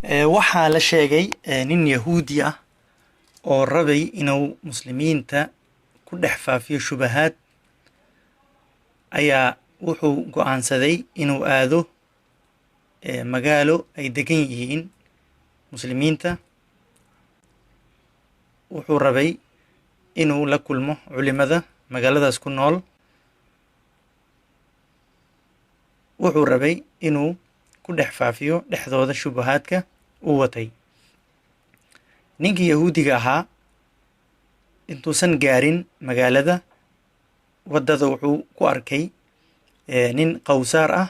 waxaa la sheegay nin yahuudi ah oo rabay inuu muslimiinta ku dhex faafiyo shubahaad ayaa wuxuu go'aansaday inuu aado magaalo ay degan yihiin muslimiinta. wuxuu rabay inuu la kulmo culimada magaaladaas ku nool. wuxuu rabay inuu ku dhex faafiyo dhexdooda shubahaadka uu watay. ninkii yahuudiga ahaa intuusan gaarin magaalada, waddada wuxuu ku arkay nin qowsaar ah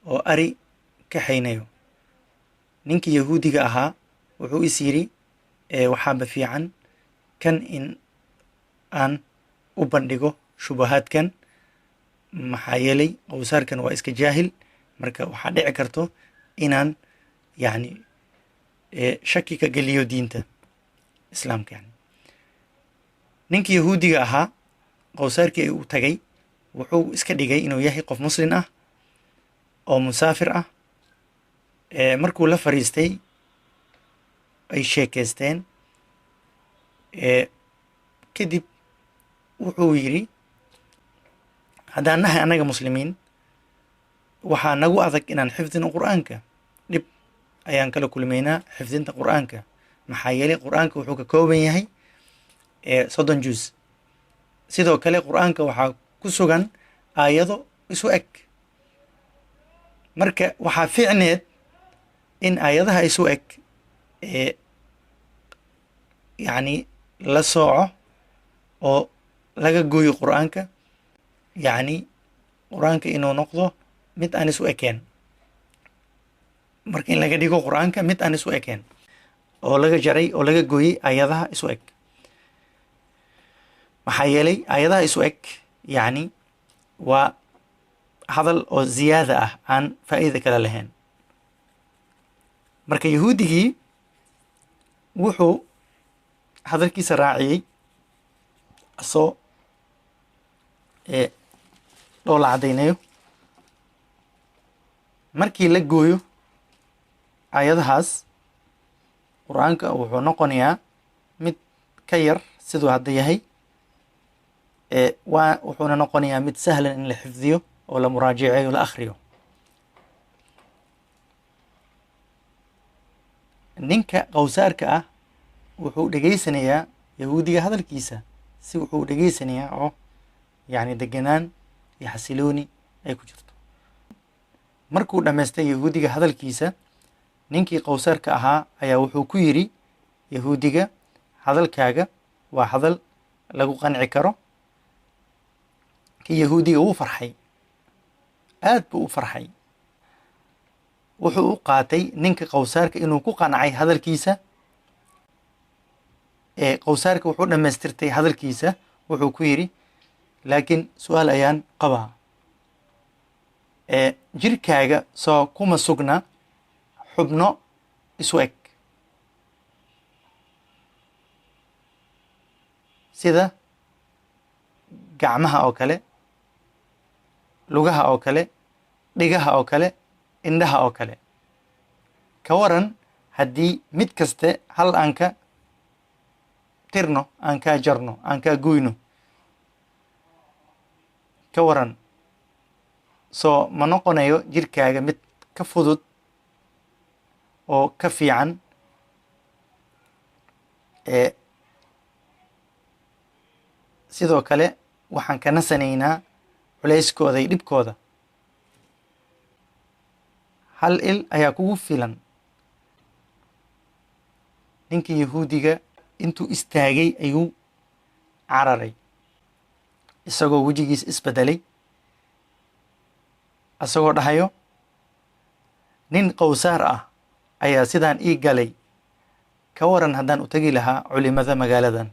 oo ari kaxaynayo. ninkii yahuudiga ahaa wuxuu is yidhi waxaaba fiican kan in aan u bandhigo shubahaadkan, maxaa yeelay qowsaarkan waa iska jaahil, marka waxaa dhici karto inaan yacni shaki ka geliyo diinta islaamka. ninkii yahuudiga ahaa qowsaarkii uu tagay wuxuu iska dhigay inuu yahay qof muslin ah oo musaafir ah. markuu la fariistay ay sheekaysteen, kadib wuxuu yidhi, haddaan nahay annaga muslimiin waxaa nagu adag inaan xifdino qur'aanka. dhib ayaan kala kulmaynaa xifdinta qur'aanka, maxaa yeelay qur'aanka wuxuu ka kooban yahay 30 juz. sidoo kale qur'aanka waxaa ku sugan aayado isu eg, marka waxaa fiicneed in aayadaha isu eg yacni la sooco oo laga gooyo qur'aanka, yacni qur'aanka inuu noqdo mid aan isu ekeen. marka in laga dhigo qur'aanka mid aan isu ekeen oo laga jaray oo laga gooyey aayadaha isu eg, maxaa yeelay aayadaha isu eg yacni waa hadal oo ziyaada ah, aan faa'iida kale lahayn. marka yahuudigii wuxuu hadalkiisa raaciyey asoo dhoola caddaynayo. markii la gooyo aayadahaas, qur'aanka wuxuu noqonayaa mid ka yar siduu hadda yahay, wuxuuna noqonayaa mid sahlan in la xifdiyo oo la muraajaceeyo, la akhriyo. ninka qowsaarka ah wuxuu dhegaysanayaa yahuudiga hadalkiisa, si wuxuu dhegaysanayaa oo yacni deganaan iyo xasilooni ay ku jirto. markuu dhammaystay yahuudiga hadalkiisa, ninkii qowsaarka ahaa ayaa wuxuu ku yidhi yahuudiga, hadalkaaga waa hadal lagu qanci karo. kii yahuudiga wuu farxay, aad buu u farxay. wuxuu u qaatay ninka qowsaarka inuu ku qancay hadalkiisa. qowsaarka wuxuu dhammaystirtay hadalkiisa, wuxuu ku yidhi, laakiin su-aal ayaan qabaa. jirkaaga soo kuma sugna xubno isu eg sida gacmaha oo kale, lugaha oo kale, dhigaha oo kale, indhaha oo kale. ka waran haddii mid kaste hal aan ka tirno, aan kaa jarno, aan kaa goyno? ka waran soo ma noqonayo jirkaaga mid ka fudud oo ka fiican sidoo kale waxaan ka nasanaynaa culayskooda iyo dhibkooda. hal il ayaa kugu filan. ninkii yahuudiga intuu istaagay ayuu cararay, isagoo wejigiis isbedelay, isagoo dhahayo, nin qowsaar ah ayaa sidaan ii galay, ka waran haddaan u tegi lahaa culimada magaaladan.